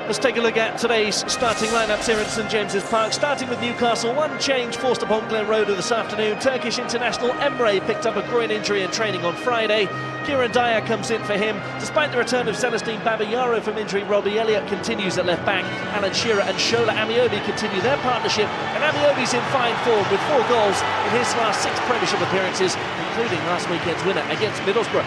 Let's take a look at today's starting lineups here at St James's Park. Starting with Newcastle, one change forced upon Glen Roeder this afternoon. Turkish international Emre picked up a groin injury in training on Friday. Kieran Dyer comes in for him. Despite the return of Celestine Babayaro from injury, Robbie Elliott continues at left back. Alan Shearer and Shola Amiobi continue their partnership, and Amiobi's in fine form with 4 goals in his last 6 Premiership appearances, including last weekend's winner against Middlesbrough.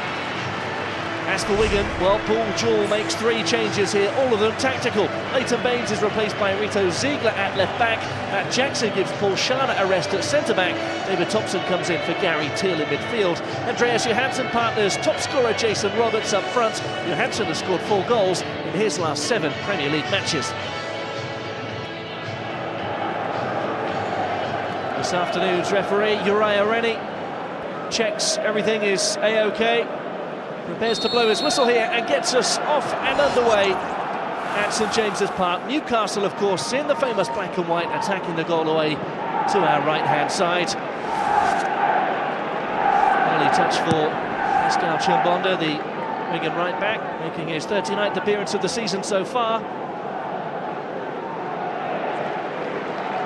As for Wigan, well, Paul Jewell makes 3 changes here, all of them tactical. Leighton Baines is replaced by Rito Ziegler at left back. Matt Jackson gives Paul Schana a rest at centre back. David Thompson comes in for Gary Teal in midfield. Andreas Johansson partners top scorer Jason Roberts up front. Johansson has scored 4 goals in his last 7 Premier League matches. This afternoon's referee, Uriah Rennie, checks everything is A-OK. Prepares to blow his whistle here and gets us off and underway at St James's Park. Newcastle, of course, in the famous black and white, attacking the goal away to our right-hand side. Early touch for Pascal Chimbonda, the Wigan right-back, making his 39th appearance of the season so far.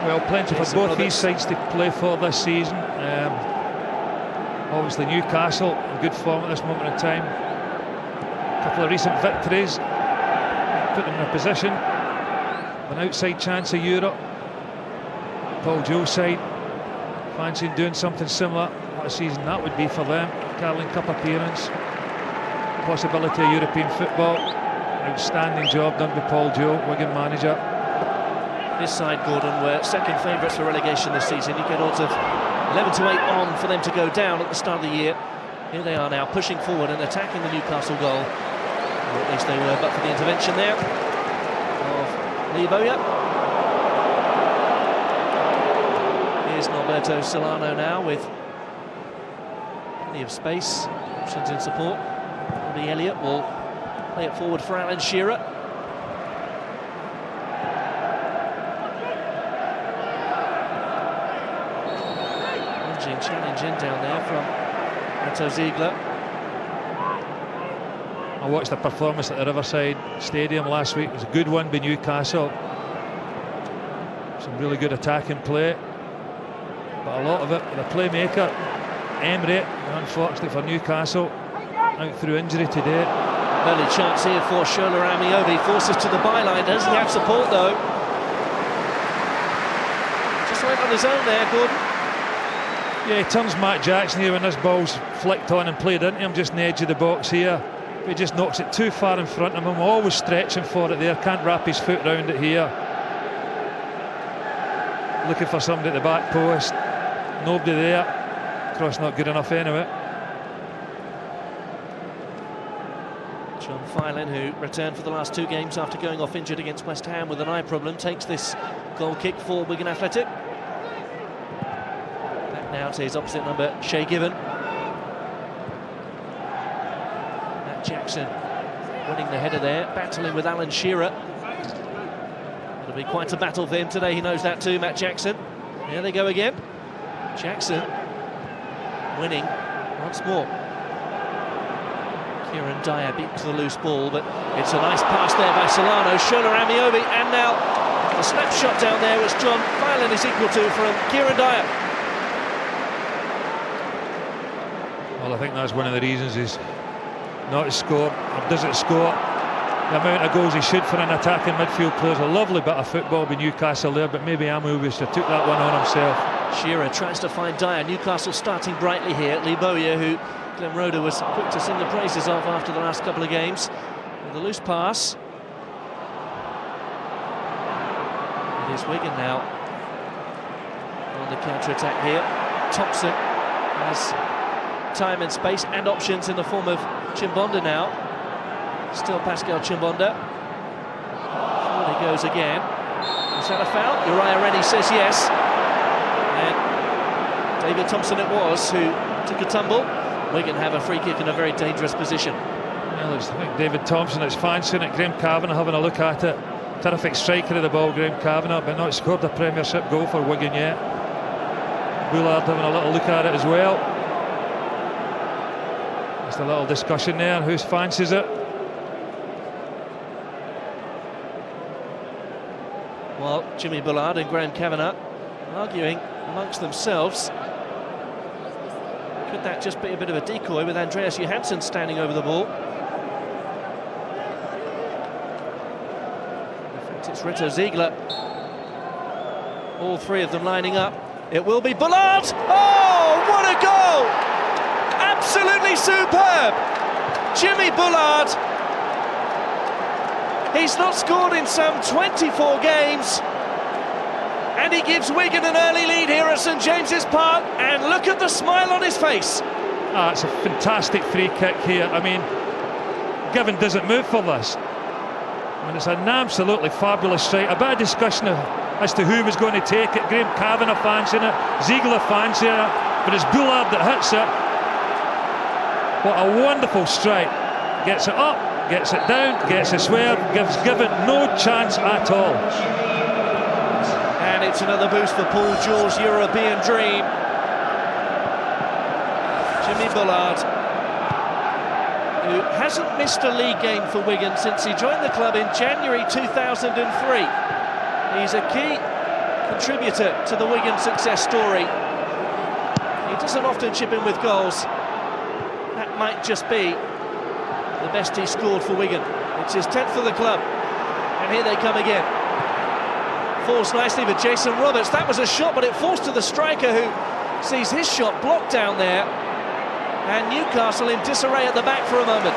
Well, plenty for both these sides to play for this season. Obviously Newcastle in good form at this moment in time. A couple of recent victories put them in a position of an outside chance of Europe. Paul Jewell's side fancying doing something similar. What a season that would be for them. Carling Cup appearance, possibility of European football. Outstanding job done by Paul Jewell, Wigan manager. This side, Gordon, were second favourites for relegation this season. You get odds of 11 to 8 on for them to go down at the start of the year. Here they are now, pushing forward and attacking the Newcastle goal. Or at least they were, but for the intervention there of Lee Bowyer. Here's Norberto Solano now with plenty of space, options in support. Robbie Elliott will play it forward for Alan Shearer. Challenge in down there from Rito Ziegler. I watched the performance at the Riverside Stadium last week. It was a good one by Newcastle. Some really good attacking play, but a lot of it with a playmaker, Emre, unfortunately for Newcastle, out through injury today. Early chance here for Shola Amiobi, forces to the byline. Doesn't have support though. Just went on his own there, Gordon. Yeah, he turns Matt Jackson here when this ball's flicked on and played into him just in the edge of the box here. But he just knocks it too far in front of him. Always stretching for it there, can't wrap his foot round it here. Looking for somebody at the back post. Nobody there. Cross not good enough anyway. John Filan, who returned for the last 2 games after going off injured against West Ham with an eye problem, takes this goal kick for Wigan Athletic. Now to his opposite number, Shay Given. Matt Jackson winning the header there, battling with Alan Shearer. It'll be quite a battle for him today, he knows that too, Matt Jackson. Here they go again. Jackson winning once more. Kieran Dyer beat to the loose ball, but it's a nice pass there by Solano. Shola Amiobi, and now the snapshot down there, which John Filan is equal to from Kieran Dyer. Well, I think that's one of the reasons he's not scored, or doesn't score the amount of goals he should for an attacking midfield player. A lovely bit of football by Newcastle there, but maybe Amiobi should have took that one on himself. Shearer tries to find Dyer. Newcastle starting brightly here. Lee Bowyer, who Glen Roeder was quick to sing the praises of after the last couple of games. With a loose pass. It is Wigan now on the counter-attack here. Thompson has time and space and options in the form of Chimbonda now. Still Pascal Chimbonda. Forward he goes again. Is that a foul? Uriah Rennie says yes. And David Thompson it was who took a tumble. Wigan have a free kick in a very dangerous position. Well, I think David Thompson is fancying it. Graham Kavanagh having a look at it. Terrific striker of the ball, Graham Kavanagh, but not scored a Premiership goal for Wigan yet. Bullard having a little look at it as well. Just a little discussion there, who fancies it. While Jimmy Bullard and Graham Kavanagh arguing amongst themselves. Could that just be a bit of a decoy with Andreas Johansson standing over the ball? In fact, it's Reto Ziegler. All three of them lining up. It will be Bullard! Oh, what a goal! Absolutely superb! Jimmy Bullard. He's not scored in some 24 games. And he gives Wigan an early lead here at St James's Park. And look at the smile on his face. It's a fantastic free kick here. I mean, Given doesn't move for this. I mean, it's an absolutely fabulous strike. A bit of discussion as to who was going to take it. Graham Kavanagh fancying it, Ziegler fancying it, but it's Bullard that hits it. What a wonderful strike. Gets it up, gets it down, gets a swerve, gives Given no chance at all. And it's another boost for Paul Jewell's European dream. Jimmy Bullard, who hasn't missed a league game for Wigan since he joined the club in January 2003. He's a key contributor to the Wigan success story. He doesn't often chip in with goals. That might just be the best he scored for Wigan. It's his 10th for the club. And here they come again. Falls nicely with Jason Roberts. That was a shot, but it falls to the striker, who sees his shot blocked down there. And Newcastle in disarray at the back for a moment.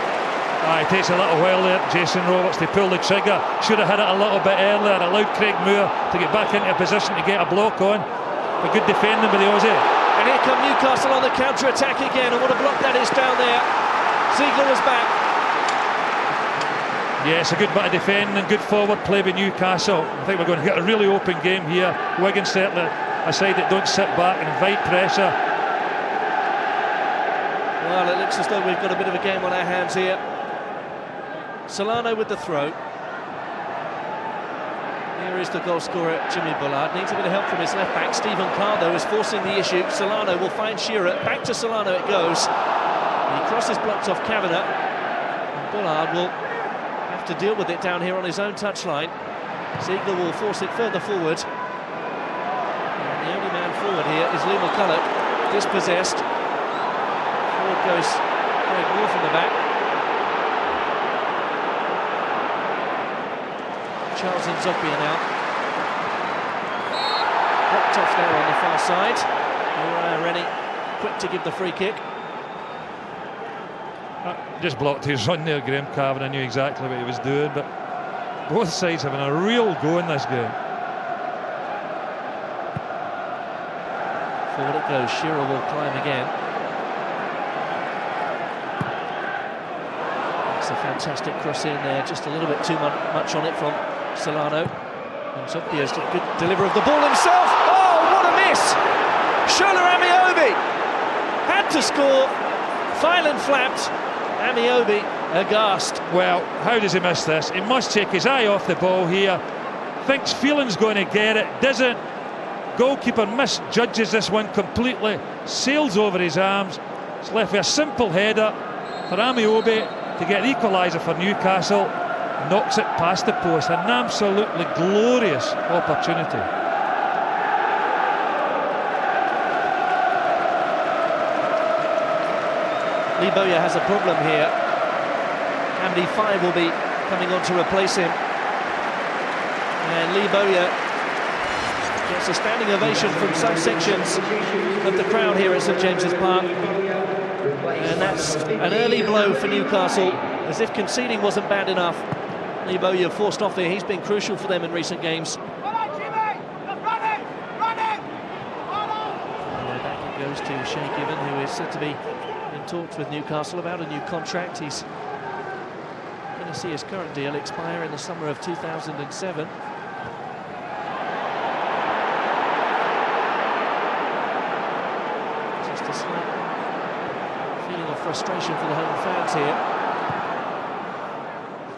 It takes a little while there, Jason Roberts, to pull the trigger. Should have hit it a little bit earlier. Allowed Craig Moore to get back into a position to get a block on. But good defending by the Aussie. And here come Newcastle on the counter-attack again. And what a block that is down there. Ziegler was back. Yeah, it's a good bit of defending and good forward play by Newcastle. I think we're going to get a really open game here. Wigan certainly a side that don't sit back and invite pressure. Well, it looks as though we've got a bit of a game on our hands here. Solano with the throw. Here is the goal scorer, Jimmy Bullard. Needs a bit of help from his left back. Stephen Carr, though, is forcing the issue. Solano will find Shearer. Back to Solano it goes. He crosses blocked off Kavanagh. And Bullard will have to deal with it down here on his own touchline. Ziegler will force it further forward. And the only man forward here is Lee McCulloch, dispossessed. Forward goes Craig Moore from the back. Charles Nzogbia now. Blocked off there on the far side. Uriah Rennie quick to give the free kick. Just blocked his run there, Graham Kavanagh knew exactly what he was doing, but both sides having a real go in this game. Forward it goes, Shearer will climb again. It's a fantastic cross in there, just a little bit too much on it from Solano. And Zogbia's a good deliver of the ball himself. Oh, what a miss! Shola Amiobi had to score. Fylan flapped. Amiobi aghast. Well, how does he miss this? He must take his eye off the ball here. Thinks Phelan's going to get it, doesn't. Goalkeeper misjudges this one completely. Sails over his arms. It's left with a simple header for Amiobi to get the equaliser for Newcastle. Knocks it past the post. An absolutely glorious opportunity. Lee Bowyer has a problem here. Hamdi Faye will be coming on to replace him. And Lee Bowyer gets a standing ovation from some sections of the crowd here at St James's Park. And that's an early blow for Newcastle, as if conceding wasn't bad enough. Lee Bowyer forced off here. He's been crucial for them in recent games. Back it goes to Shay Given, who is said to be in talks with Newcastle about a new contract. He's going to see his current deal expire in the summer of 2007. Just a slight feeling of frustration for the home fans here.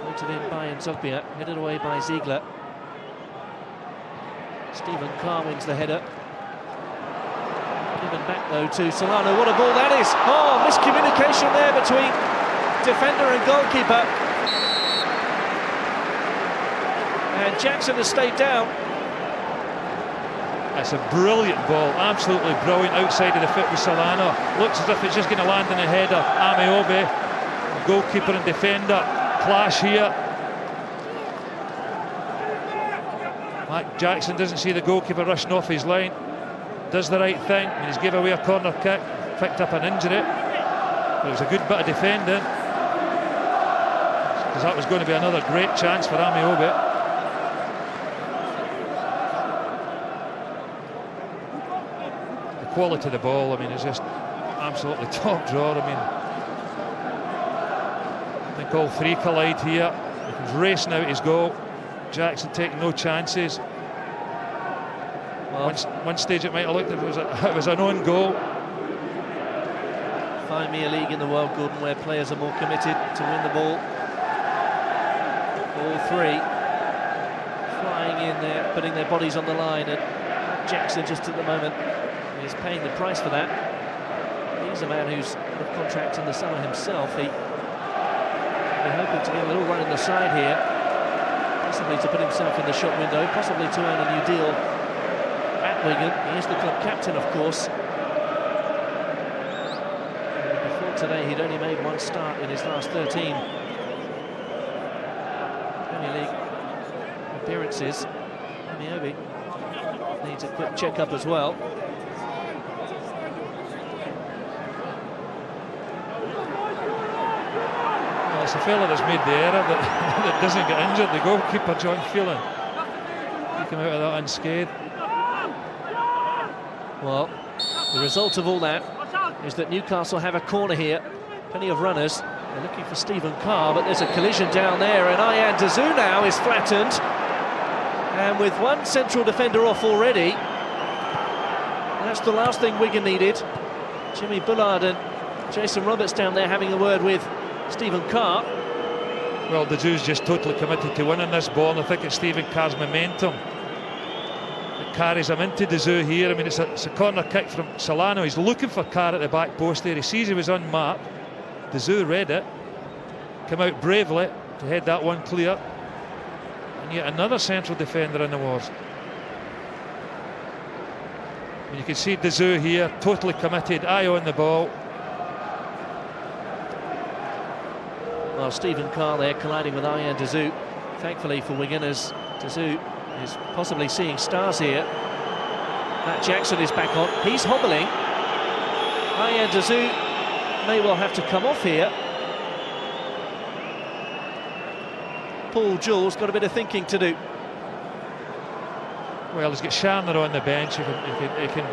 Floated in by Nzogbia, headed away by Ziegler. Stephen Carr wins the header. Given back though to Solano. What a ball that is! Oh, miscommunication there between defender and goalkeeper. And Jackson has stayed down. That's a brilliant ball, absolutely brilliant, outside of the foot with Solano. Looks as if it's just going to land in the head of Amiobi. Goalkeeper and defender clash here. Matt Jackson doesn't see the goalkeeper rushing off his line. Does the right thing, and he's gave away a corner kick, picked up an injury. But it was a good bit of defending, because that was going to be another great chance for Amiobi. Quality of the ball, I mean, it's just absolutely top drawer. I mean, I think all three collide here. He was racing out his goal. Jackson taking no chances. Well, one stage it might have looked like it was an own goal. Find me a league in the world, Gordon, where players are more committed to win the ball. All three flying in there, putting their bodies on the line, and Jackson just at the moment is paying the price for that. He's a man who's got a contract in the summer himself. He'll be hoping to get a little run in the side here, possibly to put himself in the shop window, possibly to earn a new deal at Wigan. He is the club captain, of course. Before today, he'd only made one start in his last 13 Premier League appearances. Amiobi needs a quick check-up as well. It's a fella that's made the error that doesn't get injured. The goalkeeper, John Phelan, he came out of that unscathed. Well, the result of all that is that Newcastle have a corner here. Plenty of runners. They're looking for Stephen Carr, but there's a collision down there, and Ayan Dazou now is flattened. And with one central defender off already, that's the last thing Wigan needed. Jimmy Bullard and Jason Roberts down there having a word with Stephen Carr. Well, Dazou's just totally committed to winning this ball, and I think it's Stephen Carr's momentum that carries him into Dazou here. I mean, it's a corner kick from Solano. He's looking for Carr at the back post there. He sees he was unmarked. Dazou read it, come out bravely to head that one clear, and yet another central defender in the wars. I mean, you can see Dazou here, totally committed, eye on the ball. Well, Stephen Carr there colliding with Ayan Dazou. Thankfully for Wigan, as Dazou is possibly seeing stars here. Matt Jackson is back on. He's hobbling. Ayan Dazou may well have to come off here. Paul Jewell's got a bit of thinking to do. Well, he's got Shearer on the bench. He can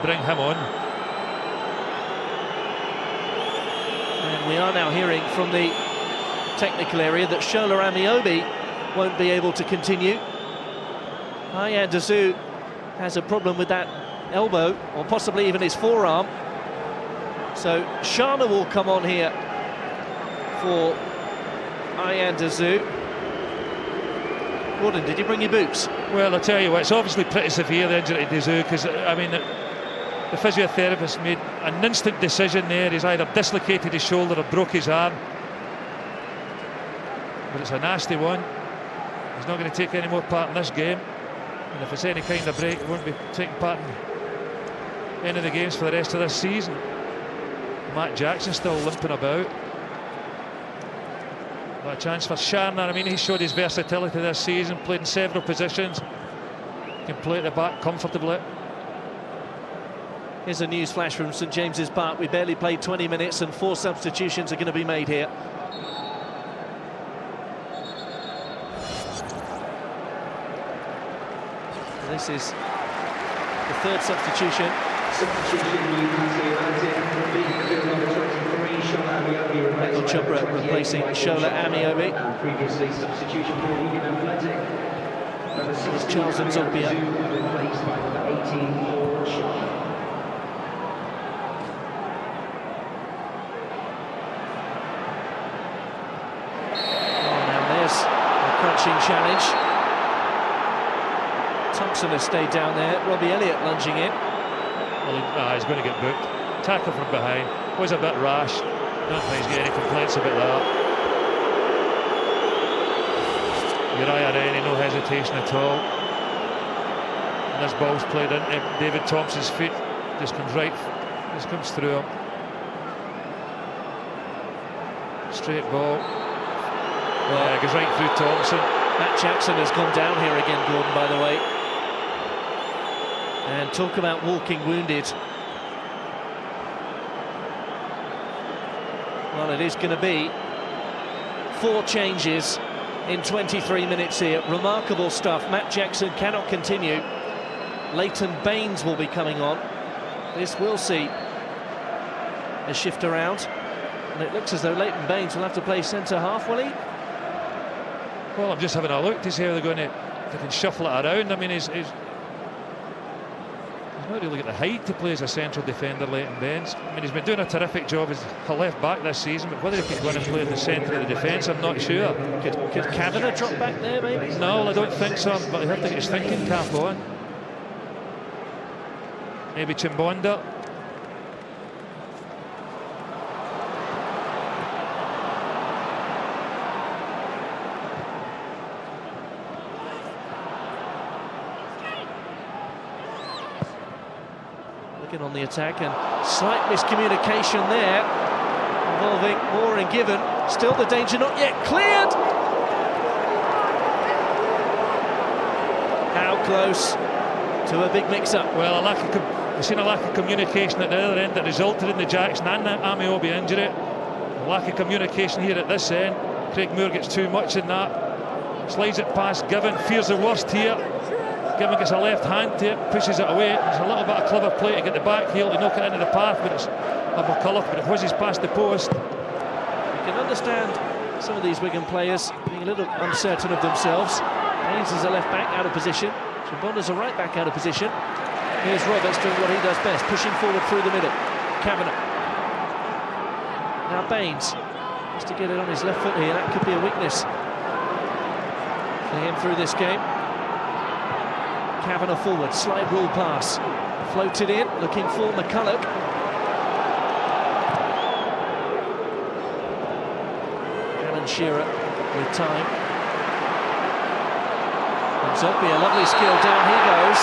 bring him on. And we are now hearing from the technical area that Shearer Amiobi won't be able to continue. Ayan Dazou has a problem with that elbow, or possibly even his forearm. So Shearer will come on here for Ayan Dazou. Gordon, did you bring your boots? Well, I tell you what, it's obviously pretty severe, the injury to Dazou, because I mean, the physiotherapist made an instant decision there. He's either dislocated his shoulder or broke his arm. But it's a nasty one. He's not going to take any more part in this game, and if it's any kind of break, he won't be taking part in any of the games for the rest of this season. Matt Jackson still limping about. What a chance for Shearer. I mean, he showed his versatility this season, played in several positions, can play at the back comfortably. Here's a news flash from St James's Park. We barely played 20 minutes and 4 substitutions are going to be made here. This is the third substitution. Michael Chopra replacing Shola Amiobi. Previously substitution for Wigan Athletic. This is Charles Nzogbia. Replaced by number 18 for Shearer. Now there's a crunching challenge. Thompson has stayed down there. Robbie Elliott lunging in. Well, he's going to get booked. Tackle from behind. Was a bit rash. Don't think he's getting any complaints about that. Uriah Rennie, no hesitation at all. And this ball's played into David Thompson's feet. Just comes through him. Straight ball. Yeah, goes right through Thompson. Matt Jackson has gone down here again, Gordon, by the way. And talk about walking wounded. Well, it is going to be 4 changes in 23 minutes here. Remarkable stuff. Matt Jackson cannot continue. Leighton Baines will be coming on. This will see a shift around. And it looks as though Leighton Baines will have to play centre-half, will he? Well, I'm just having a look to see how they're going to... They can shuffle it around. I mean, he's not really got the height to play as a central defender, Leighton Baines. I mean, he's been doing a terrific job as a left back this season, but whether he can go in and play in the centre of the defence, I'm not sure. Could Kavanagh drop back there, maybe? No, I don't think so, but he'll have to get his thinking cap on. Maybe Chimbonda. Looking on the attack, and slight miscommunication there involving Moore and Given. Still the danger not yet cleared. How close to a big mix-up? Well, we've seen a lack of communication at the other end that resulted in the Jackson and the Amiobi injury. A lack of communication here at this end. Craig Moore gets too much in that. Slides it past Given, fears the worst here. Given gets a left hand to it, pushes it away. There's a little bit of clever play to get the back heel to knock it into the path, but it's a McCullough, but it whizzes past the post. You can understand some of these Wigan players being a little uncertain of themselves. Haynes is a left back out of position. Chimbonda's a right back out of position. Here's Roberts doing what he does best, pushing forward through the middle. Kavanagh. Now Baines has to get it on his left foot here. That could be a weakness for him through this game. Kavanagh forward, slide rule pass. Floated in, looking for McCullough. Alan Shearer with time. Zogby, a lovely skill, down he goes.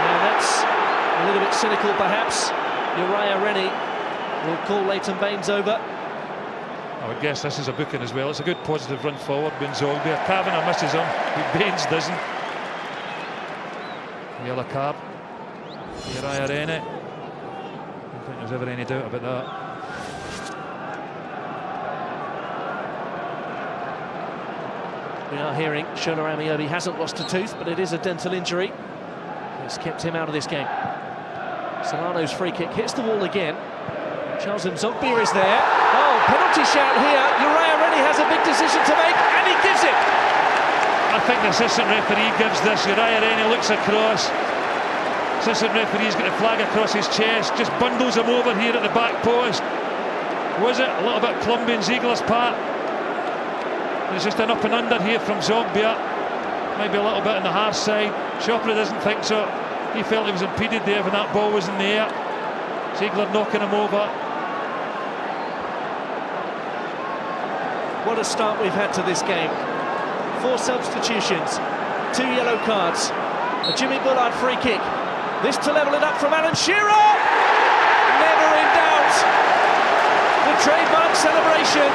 Now that's a little bit cynical perhaps. Uriah Rennie will call Leighton Baines over. I would guess this is a booking as well. It's a good positive run forward. Zogby, Kavanagh misses him, Baines doesn't. Yellow card. Uriah Rennie. I don't think there's ever any doubt about that. We are hearing Shola Amiobi hasn't lost a tooth, but it is a dental injury. It's kept him out of this game. Solano's free kick hits the wall again. Charles Nzogby is there. Oh, penalty shout here. Uriah Rennie has a big decision to make, and he gives it. I think the assistant referee gives this. Uriah Rennie looks across. Assistant referee's got the flag across his chest, just bundles him over here at the back post. Was it a little bit clumsy in Ziegler's part? There's just an up and under here from Zogbia. Maybe a little bit on the harsh side. Chopra doesn't think so. He felt he was impeded there when that ball was in the air. Ziegler knocking him over. What a start we've had to this game. 4 substitutions, 2 yellow cards, a Jimmy Bullard free kick. This to level it up from Alan Shearer! Never in doubt. The trademark celebration.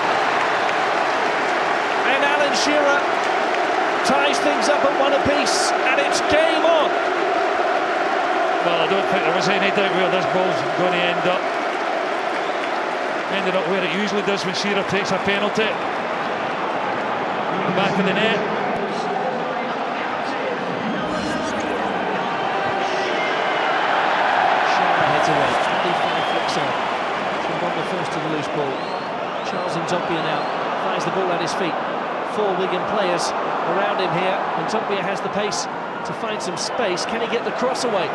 And Alan Shearer ties things up at 1 apiece, and it's game on. Well, I don't think there was any doubt where this ball's going to end up. Ended up where it usually does when Shearer takes a penalty. Back of the net. Shearer heads away. 25 flicks on. Chimbonda first to the loose ball. Charles Nzogby now fires the ball at his feet. 4 Wigan players around him here. Nzogby has the pace to find some space. Can he get the cross away?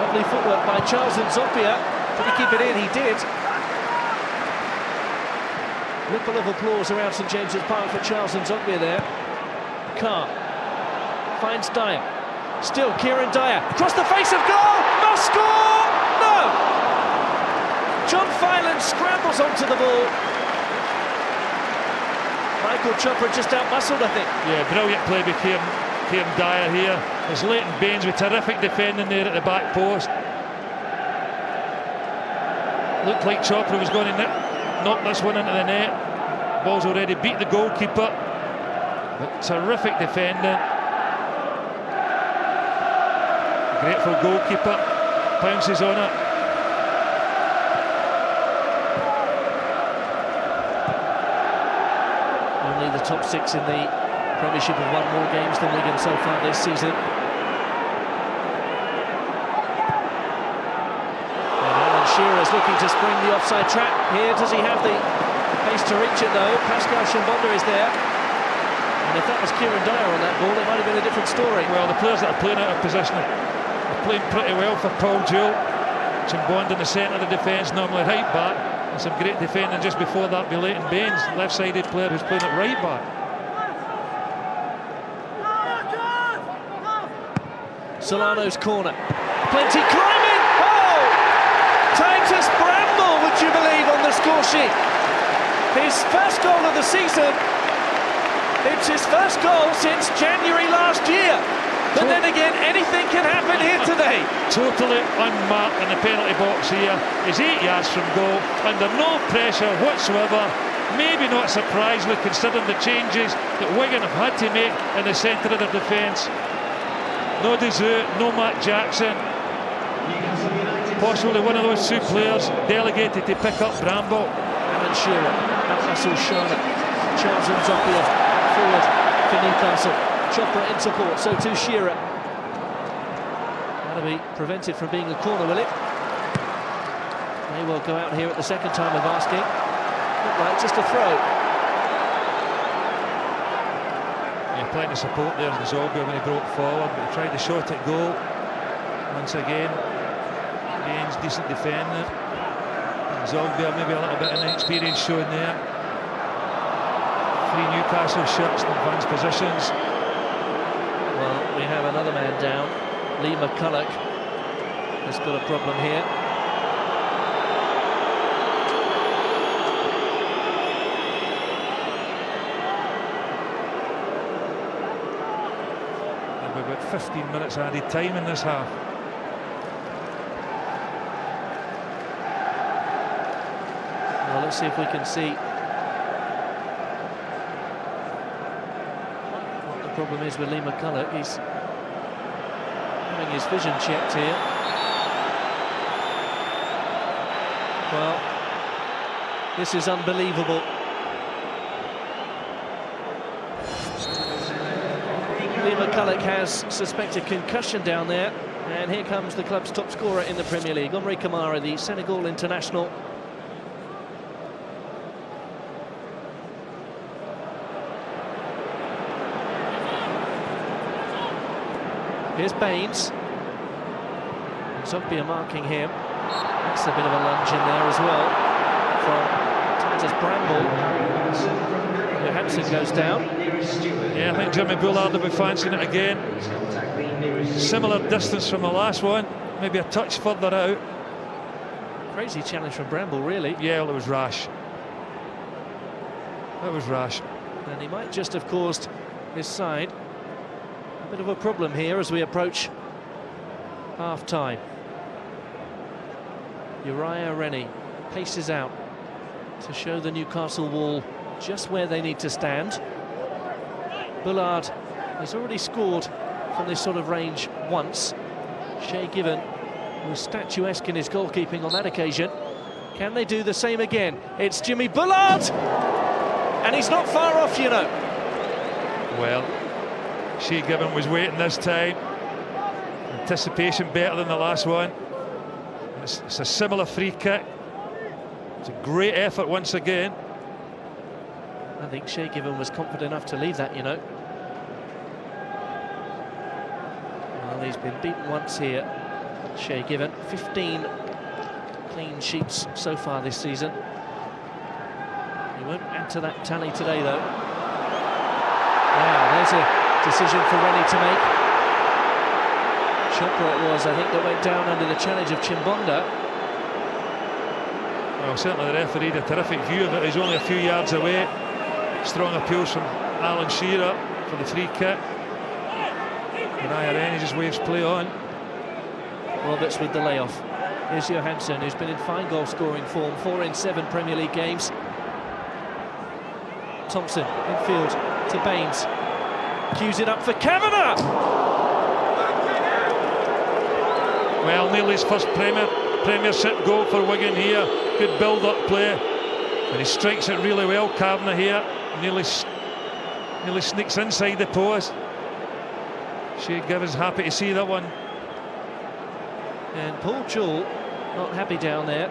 Lovely footwork by Charles Nzogby. Did he keep it in? He did. Ripple of applause around St James's Park for Charles Nzogby there. Carr finds Dyer. Still Kieran Dyer. Across the face of goal! Must score! No! John Filan scrambles onto the ball. Michael Chopra just out-muscled, I think. Yeah, brilliant play by Kieran Kieran Dyer here. There's Leighton Baines with terrific defending there at the back post. Looked like Chopra was going to knock this one into the net. Ball's already beat the goalkeeper. But terrific defending. Grateful goalkeeper pounces on it. Only the top six in the Premiership have won more games than Wigan so far this season. And Shearer is looking to spring the offside trap here. Does he have the pace to reach it though? Pascal Chimbonda is there. And if that was Kieran Dyer on that ball, it might have been a different story. Well, the players that are playing out of position are playing pretty well for Paul Jewell. Chimbonda in the centre of the defence, normally right back. And some great defending just before that by Leighton Baines, left-sided player who's playing at right back. Solano's corner. Plenty climbing! Oh! Titus Bramble, would you believe, on the score sheet. His first goal of the season. It's his first goal since January last year. But then again, anything can happen here today. Totally unmarked in the penalty box here. He's 8 yards from goal, under no pressure whatsoever. Maybe not surprisingly, considering the changes that Wigan have had to make in the centre of their defence. No Dessert, no Matt Jackson. Possibly one of those two players delegated to pick up Bramble. Alan Shearer, Newcastle Charlotte. Charles Nzopia forward for Newcastle. Chopra in support, so too Shearer. That'll be prevented from being a corner, will it? May well go out here at the second time of asking. Looked like just a throw. Yeah, plenty of support there in Zogbia when he broke forward, but he tried the shot at goal. Once again, Baines decent defending. Zogbia maybe a little bit of inexperience shown there. 3 Newcastle shirts in advanced positions. Well, we have another man down. Lee McCulloch has got a problem here. We've got 15 minutes added time in this half. Well, let's see if we can see what the problem is with Lee McCulloch. He's having his vision checked here. Well, this is unbelievable. Lee McCulloch has suspected concussion down there, and here comes the club's top scorer in the Premier League, Omri Kamara, the Senegal international. Here's Baines. Zogbia marking him. That's a bit of a lunge in there as well from Titus Bramble. Johansson goes down. Yeah, I think Jimmy Bullard will be fancying it again. Similar distance from the last one, maybe a touch further out. Crazy challenge from Bramble, really. Yeah, well, it was rash. That was rash. And he might just have caused his side a bit of a problem here as we approach half-time. Uriah Rennie paces out to show the Newcastle wall just where they need to stand. Bullard has already scored from this sort of range once. Shay Given was statuesque in his goalkeeping on that occasion. Can they do the same again? It's Jimmy Bullard! And he's not far off, you know. Well, Shay Given was waiting this time. Anticipation better than the last one. It's a similar free kick. It's a great effort once again. I think Shay Given was confident enough to leave that, you know. Well, he's been beaten once here, Shay Given. 15 clean sheets so far this season. He won't add to that tally today, though. Now, there's a decision for Rennie to make. Chopra it was, I think, that went down under the challenge of Chimbonda. Well, certainly the referee had a terrific view of it. He's only a few yards away. Strong appeals from Alan Shearer for the free kick. And he just waves play on. Roberts with the layoff. Here's Johansson, who's been in fine goal-scoring form, 4 in 7 Premier League games. Thompson, infield to Baines. Cues it up for Kavanagh! Well, nearly his first Premiership goal for Wigan here. Good build-up play. And he strikes it really well, Kavanagh here. Nearly sneaks inside the post. Shea Given's happy to see that one. And Paul Jewell not happy down there.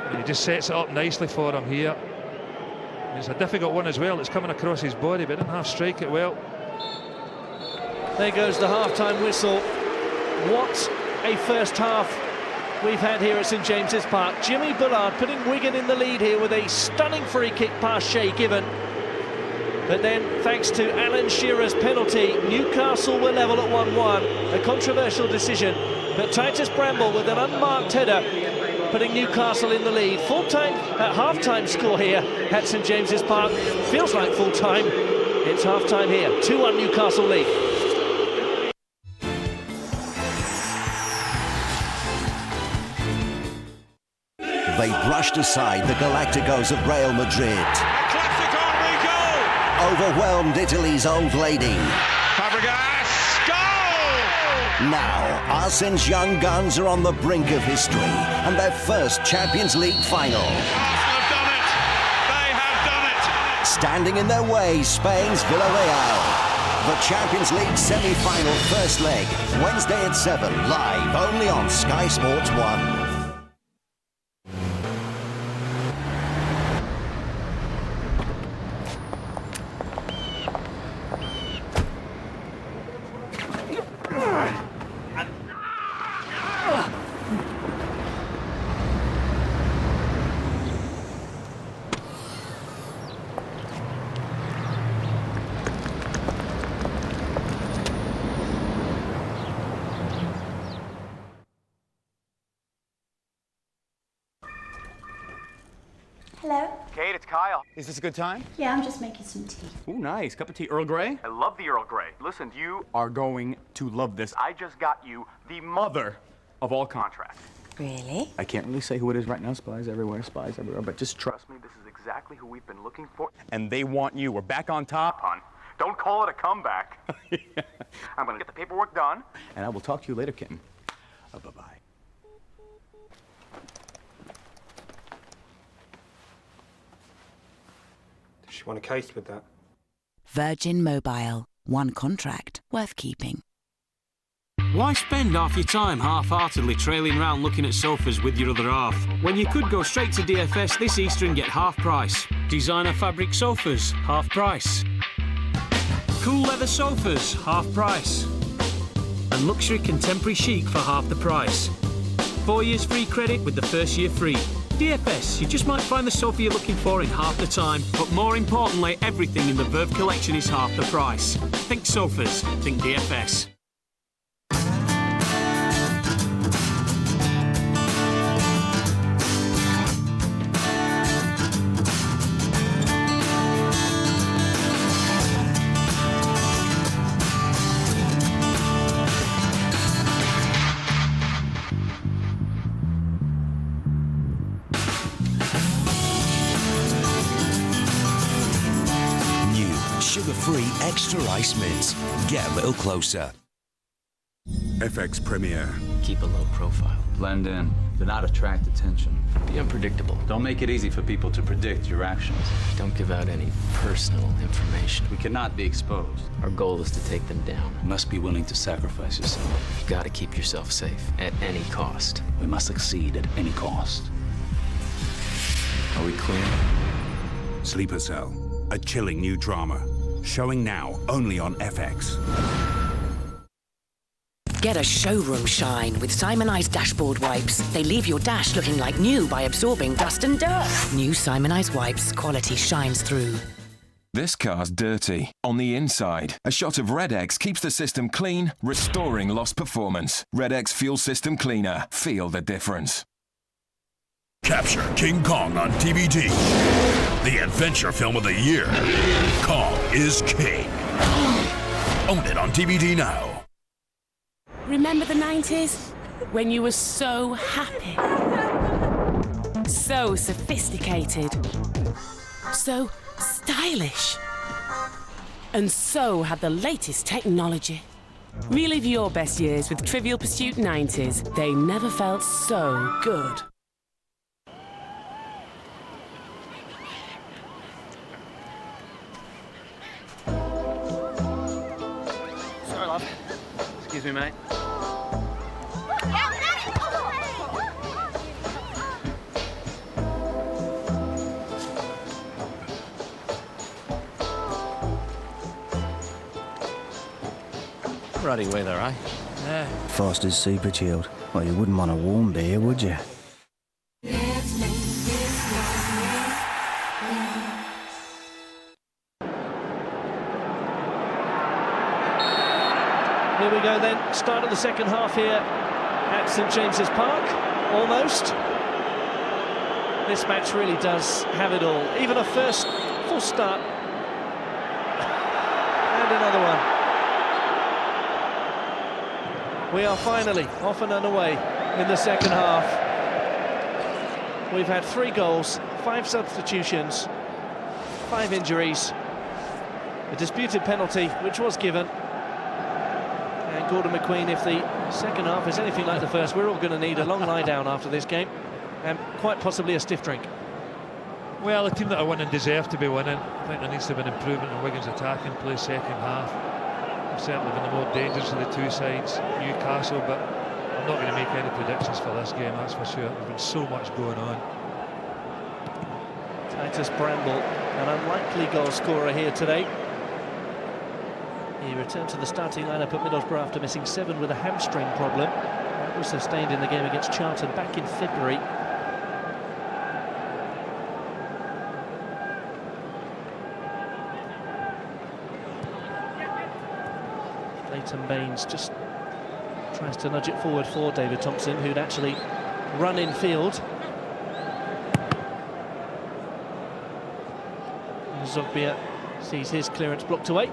And he just sets it up nicely for him here. And it's a difficult one as well. It's coming across his body, but didn't half strike it well. There goes the half-time whistle. What a first half we've had here at St James's Park. Jimmy Bullard putting Wigan in the lead here with a stunning free kick past Shea Given. But then, thanks to Alan Shearer's penalty, Newcastle were level at 1-1. A controversial decision, but Titus Bramble with an unmarked header putting Newcastle in the lead. Half-time score here at St James's Park. Feels like full-time. It's half-time here. 2-1 Newcastle lead. They brushed aside the Galacticos of Real Madrid. A classic Henry goal! Overwhelmed Italy's old lady. Fabregas, goal! Now, Arsene's young guns are on the brink of history and their first Champions League final. Arsenal have done it! They have done it! Standing in their way, Spain's Villarreal. The Champions League semi-final first leg, Wednesday at 7, live only on Sky Sports 1. Hello? Kate, it's Kyle. Is this a good time? Yeah, I'm just making some tea. Ooh, nice. Cup of tea, Earl Grey? I love the Earl Grey. Listen, you are going to love this. I just got you the mother of all contracts. Really? I can't really say who it is right now. Spies everywhere, but just trust me, this is exactly who we've been looking for. And they want you. We're back on top, hon. Don't call it a comeback. Yeah. I'm gonna get the paperwork done, and I will talk to you later, kitten. Bye-bye. Does she want a case with that? Virgin Mobile. One contract worth keeping. Why spend half your time half-heartedly trailing around looking at sofas with your other half, when you could go straight to DFS this Easter and get half price? Designer fabric sofas, half price. Cool leather sofas, half price. And luxury contemporary chic for half the price. 4 years free credit with the first year free. DFS, you just might find the sofa you're looking for in half the time, but more importantly, everything in the Verve collection is half the price. Think sofas, think DFS. Sugar-free extra ice mints. Get a little closer. FX Premier. Keep a low profile. Blend in. Do not attract attention. Be unpredictable. Don't make it easy for people to predict your actions. Don't give out any personal information. We cannot be exposed. Our goal is to take them down. You must be willing to sacrifice yourself. You gotta keep yourself safe at any cost. We must succeed at any cost. Are we clear? Sleeper Cell. A chilling new drama. Showing now only on FX. Get a showroom shine with Simonized dashboard wipes. They leave your dash looking like new by absorbing dust and dirt. New Simonized wipes, quality shines through. This car's dirty. On the inside, a shot of Red X keeps the system clean, restoring lost performance. Red X Fuel System Cleaner. Feel the difference. Capture King Kong on DVD. The adventure film of the year. Kong is king. Own it on DVD now. Remember the 90s? When you were so happy. So sophisticated. So stylish. And so had the latest technology. Relive your best years with Trivial Pursuit 90s. They never felt so good. Sorry, love. Excuse me, mate. Ruddy weather, eh? Yeah. Foster's super chilled. Well, you wouldn't want a warm beer, would you? Here we go then, start of the second half here at St James's Park, almost. This match really does have it all, even a first full start, and another one. We are finally off and underway in the second half. We've had 3 goals, 5 substitutions, 5 injuries, a disputed penalty which was given. And Gordon McQueen, if the second half is anything like the first, we're all going to need a long lie down after this game, and quite possibly a stiff drink. Well, the team that are winning deserve to be winning. I think there needs to be an improvement in Wigan's attacking play second half. They've certainly been the more dangerous of the two sides, Newcastle, but I'm not going to make any predictions for this game, that's for sure. There's been so much going on. Titus Bramble, an unlikely goal scorer here today. He returned to the starting lineup at Middlesbrough after missing 7 with a hamstring problem. That was sustained in the game against Charlton back in February. Leighton Baines just tries to nudge it forward for David Thompson, who'd actually run in field. Zogbia sees his clearance blocked away.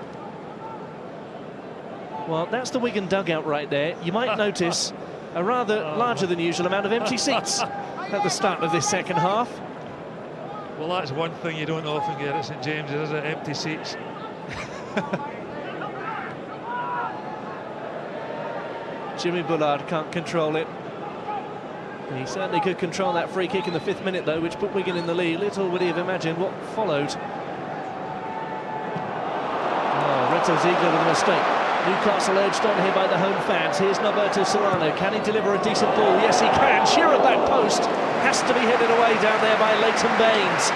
Well, that's the Wigan dugout right there. You might notice a rather larger than usual amount of empty seats at the start of this second half. Well, that's one thing you don't often get at St James's, is it? Empty seats. Jimmy Bullard can't control it. He certainly could control that free kick in the 5th minute, though, which put Wigan in the lead. Little would he have imagined what followed. Oh, Reto Ziegler with a mistake. Newcastle urged on here by the home fans. Here's Norberto Solano. Can he deliver a decent ball? Yes, he can. Shearer back post. Has to be headed away down there by Leighton Baines.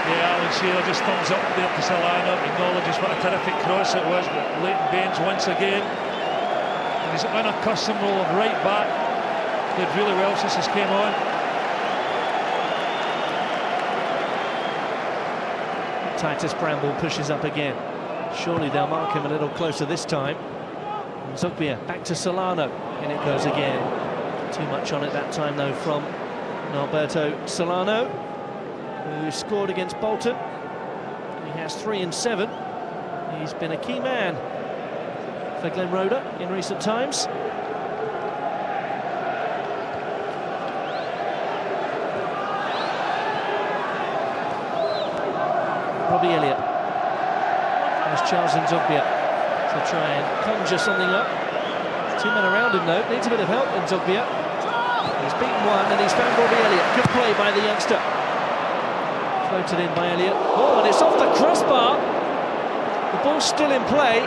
Yeah, Alan Shearer just thumbs up there to Solano. Acknowledges what a terrific cross it was. But Leighton Baines once again, in his unaccustomed role of right back, did really well since this came on. Titus Bramble pushes up again. Surely they'll mark him a little closer this time. Zogbia back to Solano, and it goes again. Too much on it that time, though, from Norberto Solano, who scored against Bolton. He has 3 and 7. He's been a key man for Glenn Roeder in recent times. Robbie Elliott. There's Charles Zogbia to try and conjure something up. 2 men around him, though. Needs a bit of help in Zogbia. He's beaten one and he's found Robbie Elliott. Good play by the youngster. Floated in by Elliott. Oh, and it's off the crossbar. The ball's still in play.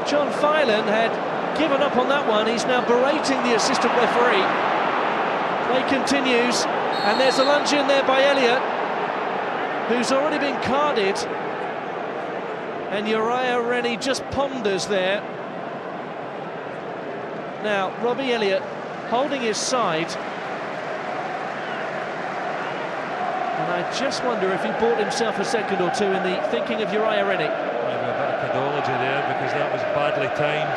John Filan had given up on that one. He's now berating the assistant referee. Play continues, and there's a lunge in there by Elliott, who's already been carded. And Uriah Rennie just ponders there. Now, Robbie Elliott holding his side. And I just wonder if he bought himself a second or two in the thinking of Uriah Rennie. Maybe a bit of pedology there, because that was badly timed.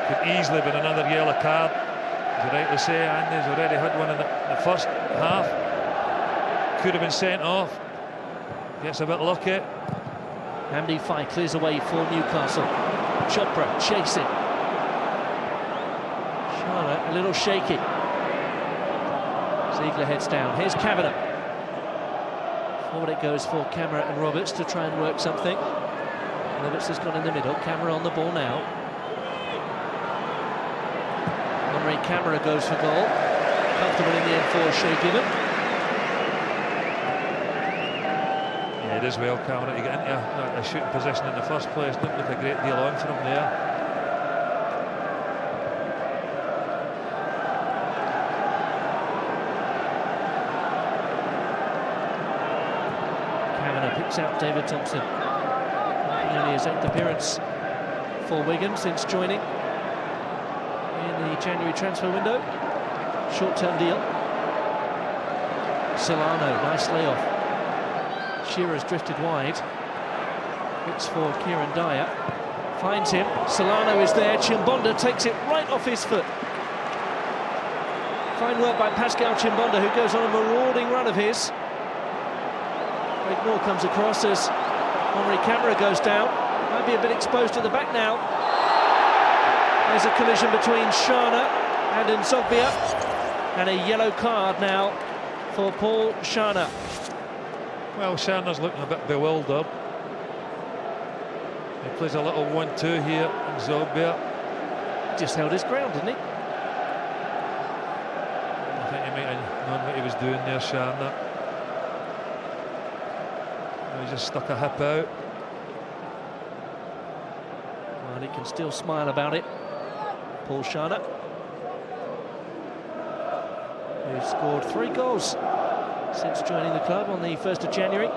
Could easily have been another yellow card. As you rightly say, Andy's already had one in the first half. Could have been sent off. Gets a bit lucky. Hamdi Faye clears away for Newcastle. Chopra chasing. Shearer a little shaky. Ziegler heads down. Here's Kavanagh. Forward it goes for Camara and Roberts to try and work something. Roberts has gone in the middle. Camara on the ball now. Henri Camara goes for goal. Comfortable in the end for Shea Given. Yeah, it is well, Camara, to get into a shooting position in the first place. Didn't look a great deal on for him there. Kavanagh picks out David Thompson. Nearly his 8th appearance for Wigan since joining in the January transfer window. Short-term deal. Solano, nice layoff. Shearer's drifted wide. Looks for Kieran Dyer. Finds him. Solano is there. Chimbonda takes it right off his foot. Fine work by Pascal Chimbonda, who goes on a marauding run of his. Craig Moore comes across as Henri Camara goes down. Might be a bit exposed at the back now. There's a collision between Shana and Nzogbia. And a yellow card now for Paul Shana. Well, Shana's looking a bit bewildered. He plays a little 1-2 here, Nzogbia. Just held his ground, didn't he? I think he might have known what he was doing there, Shana. He just stuck a hip out. Well, he can still smile about it. Paul Shana, who scored 3 goals since joining the club on the 1st of January.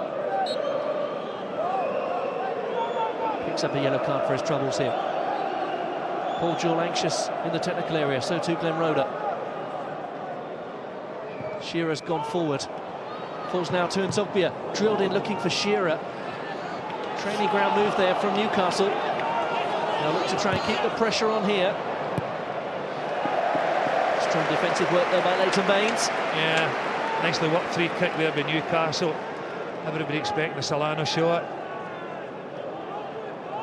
Picks up a yellow card for his troubles here. Paul Jewell anxious in the technical area, so too Glenn Roeder. Shearer's gone forward. Falls now to Nzogbia, drilled in looking for Shearer. Training ground move there from Newcastle. They'll look to try and keep the pressure on here. Strong defensive work there by Leighton Baines. Yeah, nicely worked free kick there by Newcastle. Everybody expecting a Solano shot.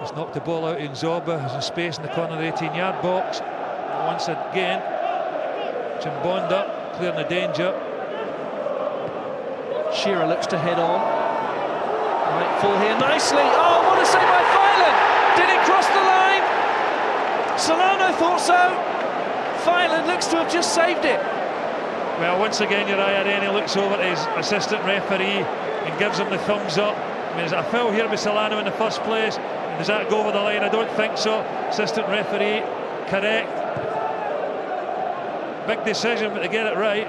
Just knocked the ball out in Nzogbia. There's a space in the corner of the 18-yard box. Once again, Chimbonda clearing the danger. Shearer looks to head on. Might fall here nicely. Oh, what a save by Fylan! Did it cross the line? Solano thought so. Fylan looks to have just saved it. Well, once again, Uriah Rennie looks over at his assistant referee and gives him the thumbs up. I mean, is it a foul here with Solano in the first place? And does that go over the line? I don't think so. Assistant referee, correct. Big decision, but to get it right.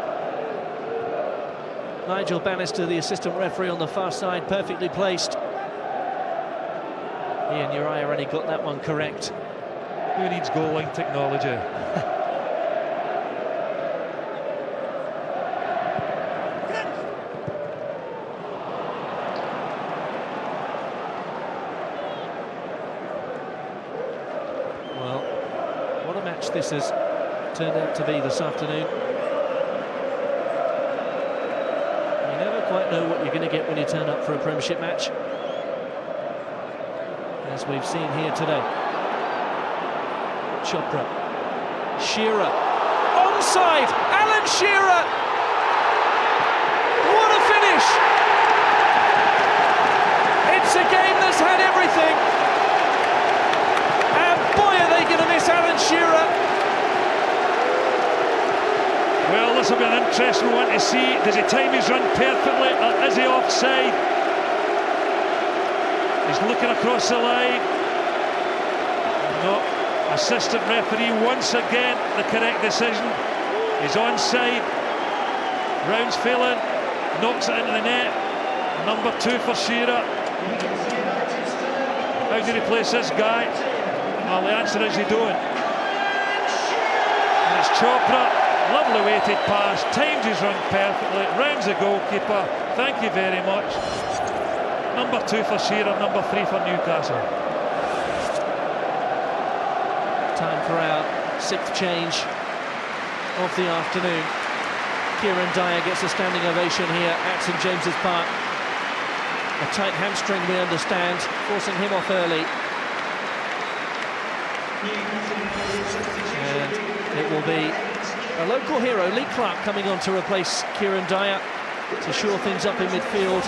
Nigel Bannister, the assistant referee on the far side, perfectly placed. He and Uriah Rennie got that one correct. Who needs goal line technology? Well, what a match this has turned out to be this afternoon. You never quite know what you're going to get when you turn up for a Premiership match, as we've seen here today. Chopra, Shearer, onside, Alan Shearer! What a finish! It's a game that's had everything, and boy are they going to miss Alan Shearer. Well, this will be an interesting one to see. Does he time his run perfectly, or is he offside? He's looking across the line. No. Assistant referee once again the correct decision. He's onside. Rounds Phelan, knocks it into the net. Number 2 for Shearer. How do you replace this guy? Well, the answer is you don't. And it's Chopra, lovely weighted pass, times his run perfectly, rounds the goalkeeper. Thank you very much. Number 2 for Shearer, number 3 for Newcastle. Time for our 6th change. of the afternoon. Kieran Dyer gets a standing ovation here at St James's Park. A tight hamstring, we understand, forcing him off early. And it will be a local hero, Lee Clark, coming on to replace Kieran Dyer to shore things up in midfield.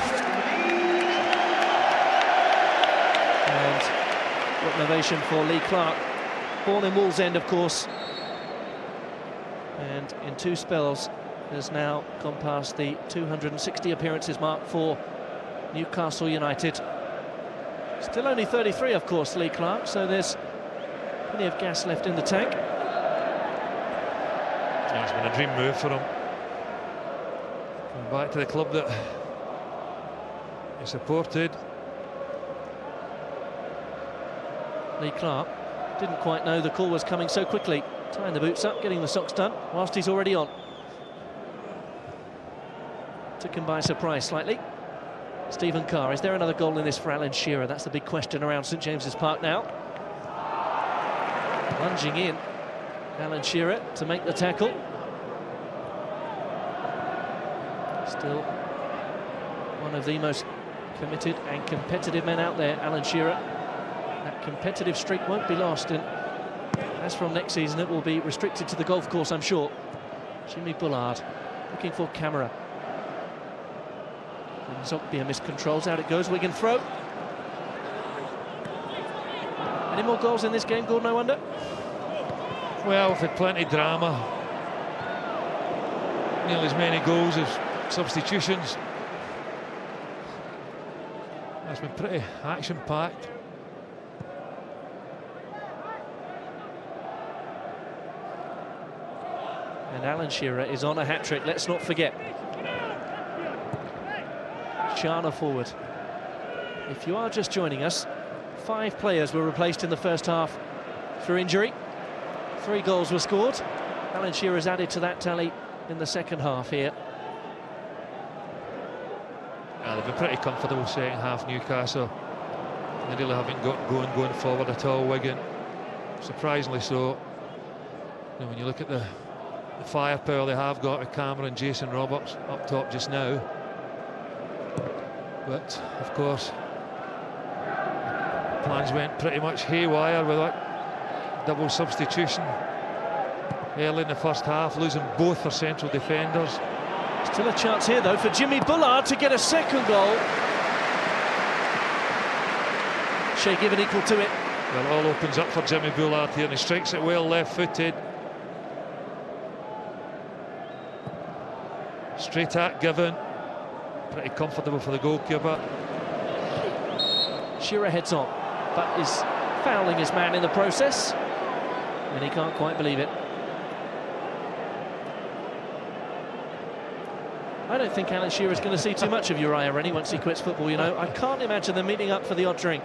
And what an ovation for Lee Clark. Born in Wallsend, of course. And in 2 spells has now gone past the 260 appearances mark for Newcastle United. Still only 33, of course, Lee Clark, so there's plenty of gas left in the tank. Yeah, it's been a dream move for him. Going back to the club that he supported. Lee Clark didn't quite know the call was coming so quickly. Tying the boots up, getting the socks done, whilst he's already on. Took him by surprise slightly. Stephen Carr, is there another goal in this for Alan Shearer? That's the big question around St James's Park now. Lunging in, Alan Shearer to make the tackle. Still one of the most committed and competitive men out there, Alan Shearer. That competitive streak won't be lost, and as from next season it will be restricted to the golf course, I'm sure. Jimmy Bullard looking for camera. Zogbia miscontrols, out it goes, Wigan throw. Any more goals in this game, Gordon, I wonder? Well, we've had plenty of drama. Nearly as many goals as substitutions. It's been pretty action-packed. And Alan Shearer is on a hat-trick, let's not forget. Shearer forward. If you are just joining us, 5 players were replaced in the first half through injury. 3 goals were scored. Alan Shearer's added to that tally in the second half here. Yeah, they've been pretty comfortable second half, Newcastle. They really haven't got going forward at all, Wigan. Surprisingly so. You know, when you look at the firepower they have got with Cameron, Jason Roberts up top just now. But, of course, plans went pretty much haywire with that double substitution early in the first half, losing both their central defenders. Still a chance here, though, for Jimmy Bullard to get a second goal. Shea Given equal to it. Well, it all opens up for Jimmy Bullard here, and he strikes it well left-footed. Straight at Given. Pretty comfortable for the goalkeeper. Shearer heads on, but is fouling his man in the process, and he can't quite believe it. I don't think Alan Shearer is going to see too much of Uriah Rennie once he quits football, you know. I can't imagine them meeting up for the odd drink.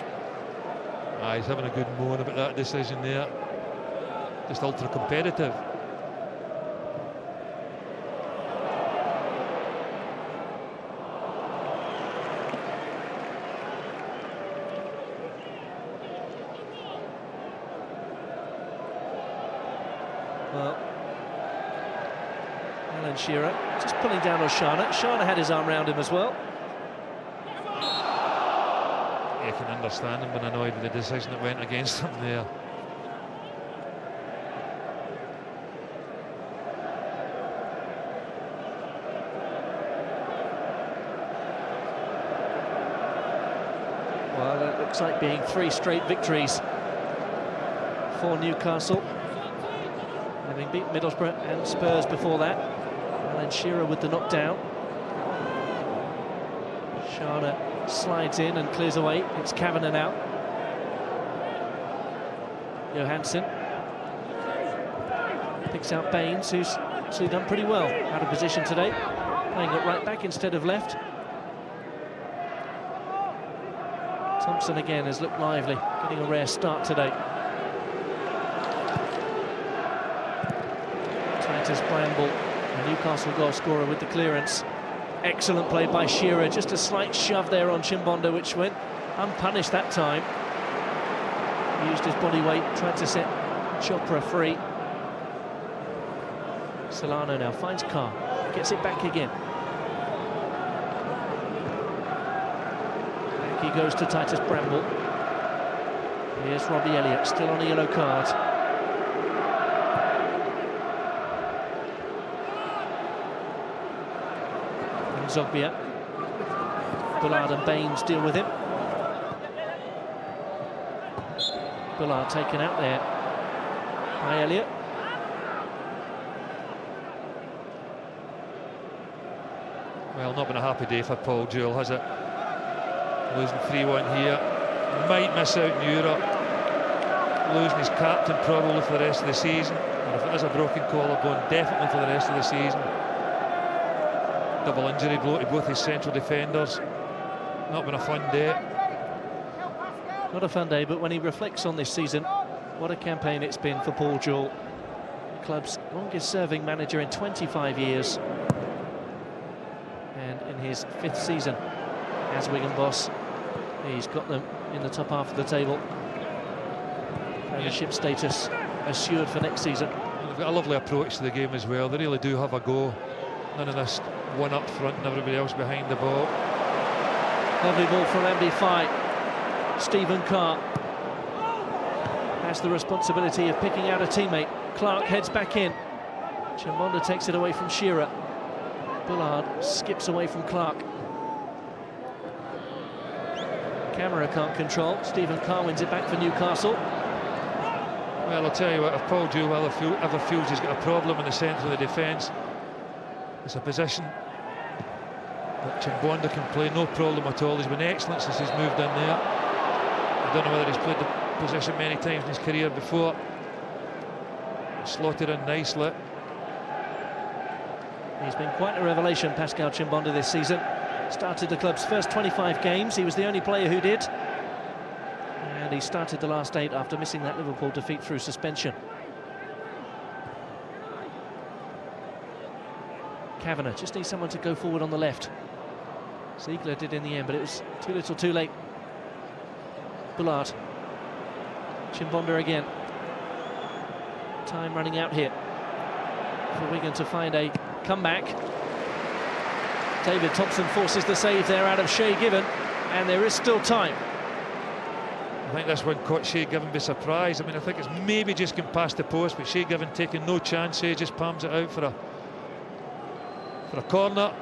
He's having a good moan about that decision there. Just ultra competitive. Well, Alan Shearer just pulling down on Shearer. Shearer had his arm round him as well. You can understand him being annoyed with the decision that went against him there. Well, it looks like being 3 straight victories for Newcastle, having beat Middlesbrough and Spurs before that. Alan Shearer with the knockdown. Shearer slides in and clears away. It's Kavanagh now. Johansson picks out Baines, who's actually done pretty well out of position today, playing at right back instead of left. Thompson again has looked lively, getting a rare start today. Titus Bramble, a Newcastle goal scorer, with the clearance. Excellent play by Shearer, just a slight shove there on Chimbonda, which went unpunished that time. He used his body weight, tried to set Chopra free. Solano now finds Carr, gets it back again. Back he goes to Titus Bramble. Here's Robbie Elliott, still on a yellow card. And Zogbia. Bullard and Baines deal with him. Bullard taken out there by Elliott. Well, not been a happy day for Paul Jewell, has it? Losing 3-1 here. Might miss out in Europe. Losing his captain probably for the rest of the season. And if it is a broken collarbone, definitely for the rest of the season. Double injury blow to both his central defenders. Not been a fun day. Not a fun day, but when he reflects on this season, what a campaign it's been for Paul Jewell. The club's longest-serving manager in 25 years. And in his 5th season as Wigan boss, he's got them in the top half of the table. Premiership status assured for next season. They've got a lovely approach to the game as well. They really do have a go. None of this one up front and everybody else behind the ball. Lovely ball from MB5. Stephen Carr has the responsibility of picking out a teammate. Clark heads back in. Chimbonda takes it away from Shearer. Bullard skips away from Clark. Camera can't control. Stephen Carr wins it back for Newcastle. Well, I'll tell you what, if Paul Jewell ever feels he's got a problem in the centre of the defence, it's a position that Chimbonda can play, no problem at all. He's been excellent since he's moved in there. I don't know whether he's played the position many times in his career before. Slotted in nicely. He's been quite a revelation, Pascal Chimbonda, this season. Started the club's first 25 games. He was the only player who did. And he started the last 8 after missing that Liverpool defeat through suspension. Kavanagh just needs someone to go forward on the left. Ziegler did in the end, but it was too little too late. Bullard. Chimbonda again. Time running out here for Wigan to find a comeback. David Thompson forces the save there out of Shea Given, and there is still time. I think this one caught Shea Given by surprise. I mean, I think it's maybe just gone past the post, but Shea Given taking no chance here, just palms it out for a corner.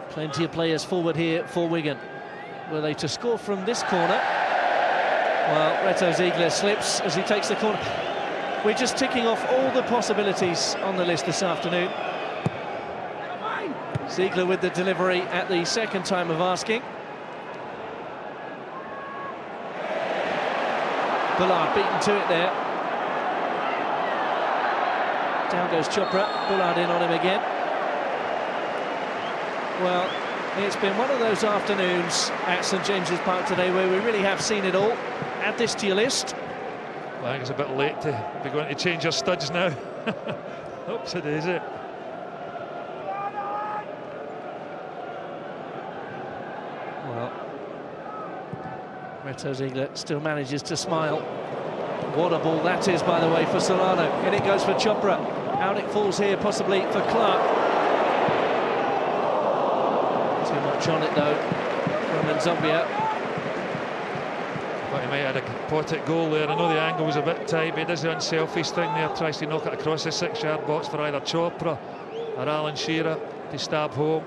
Plenty of players forward here for Wigan. Were they to score from this corner? Well, Reto Ziegler slips as he takes the corner. We're just ticking off all the possibilities on the list this afternoon. Ziegler with the delivery at the second time of asking. Bullard beaten to it there. Down goes Chopra. Bullard in on him again. Well, it's been one of those afternoons at St James's Park today where we really have seen it all. Add this to your list. Well, I think it's a bit late to be going to change your studs now. Oops, it is it. Well, Reto Ziegler still manages to smile. What a ball that is, by the way, for Solano. And it goes for Chopra. Out it falls here, possibly for Clark. Too much on it, though, from Nzombia. But he might have had a pot-it goal there. I know the angle was a bit tight, but he does the unselfish thing there, tries to knock it across the 6-yard box for either Chopra or Alan Shearer to stab home.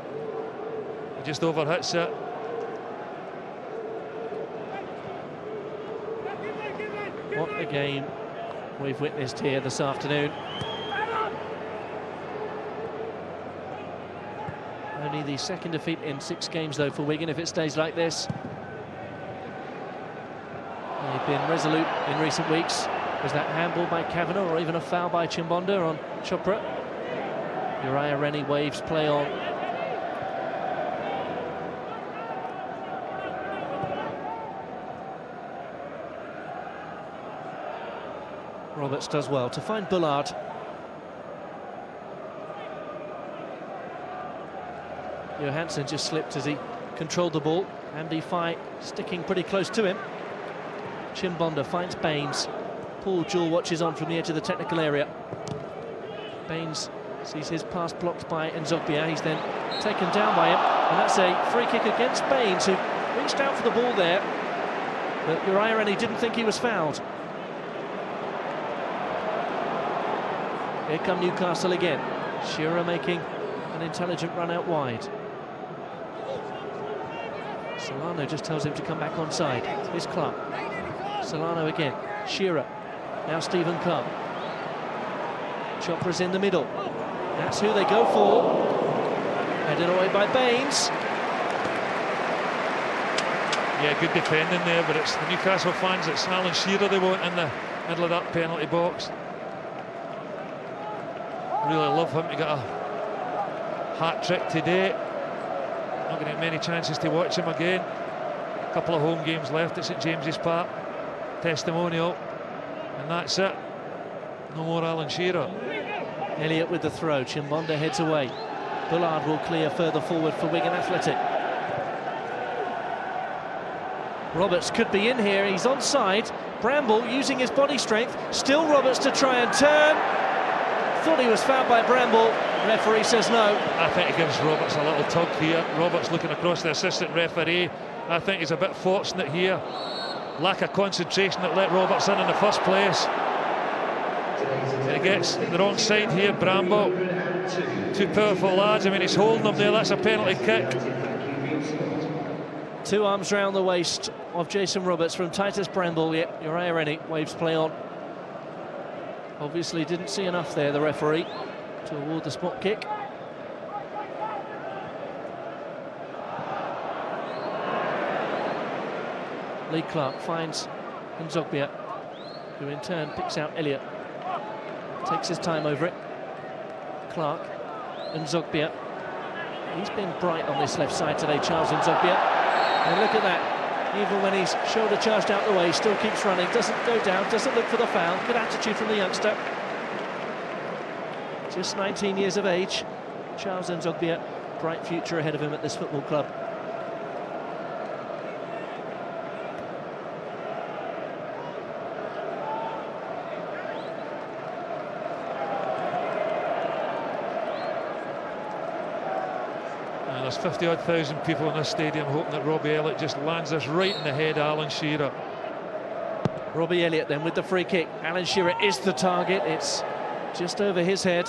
He just overhits it. What a game we've witnessed here this afternoon. Only the second defeat in 6 games, though, for Wigan, if it stays like this. They've been resolute in recent weeks. Was that handball by Kavanagh or even a foul by Chimbonda on Chopra? Uriah Rennie waves play on. Roberts does well to find Bullard. Johansson just slipped as he controlled the ball. Andy Fight sticking pretty close to him. Chimbonda finds Baines. Paul Jewell watches on from the edge of the technical area. Baines sees his pass blocked by Nzogbia. He's then taken down by him, and that's a free kick against Baines, who reached out for the ball there, but Uriah Rennie didn't think he was fouled. Here come Newcastle again. Shearer making an intelligent run out wide. Solano just tells him to come back onside. Here's Clark. Solano again. Shearer. Now Stephen Carr. Chopra's in the middle. That's who they go for. Headed away by Baines. Yeah, good defending there, but it's the Newcastle fans, it's Alan Shearer they want in the middle of that penalty box. Really love him to get a hat-trick today. Not going to get many chances to watch him again. A couple of home games left at St James's Park. Testimonial. And that's it. No more Alan Shearer. Elliott with the throw. Chimbonda heads away. Bullard will clear further forward for Wigan Athletic. Roberts could be in here. He's onside. Bramble using his body strength. Still Roberts to try and turn. Thought he was fouled by Bramble. Referee says no. I think he gives Roberts a little tug here. Roberts looking across the assistant referee. I think he's a bit fortunate here. Lack of concentration that let Roberts in the first place. And he gets the wrong side here, Bramble. Two powerful lads. I mean, he's holding them there. That's a penalty kick. Two arms round the waist of Jason Roberts from Titus Bramble. Yep, Uriah Rennie waves play on. Obviously didn't see enough there, the referee, to award the spot kick. Lee Clark finds Nzogbia, who in turn picks out Elliott. Takes his time over it. Clark, Nzogbia. He's been bright on this left side today, Charles Nzogbia. And look at that. Even when he's shoulder charged out the way, he still keeps running, doesn't go down, doesn't look for the foul. Good attitude from the youngster. Just 19 years of age. Charles Nzogbia, bright future ahead of him at this football club. There's 50-odd thousand people in this stadium hoping that Robbie Elliott just lands this right in the head of Alan Shearer. Robbie Elliott then with the free kick. Alan Shearer is the target. It's just over his head.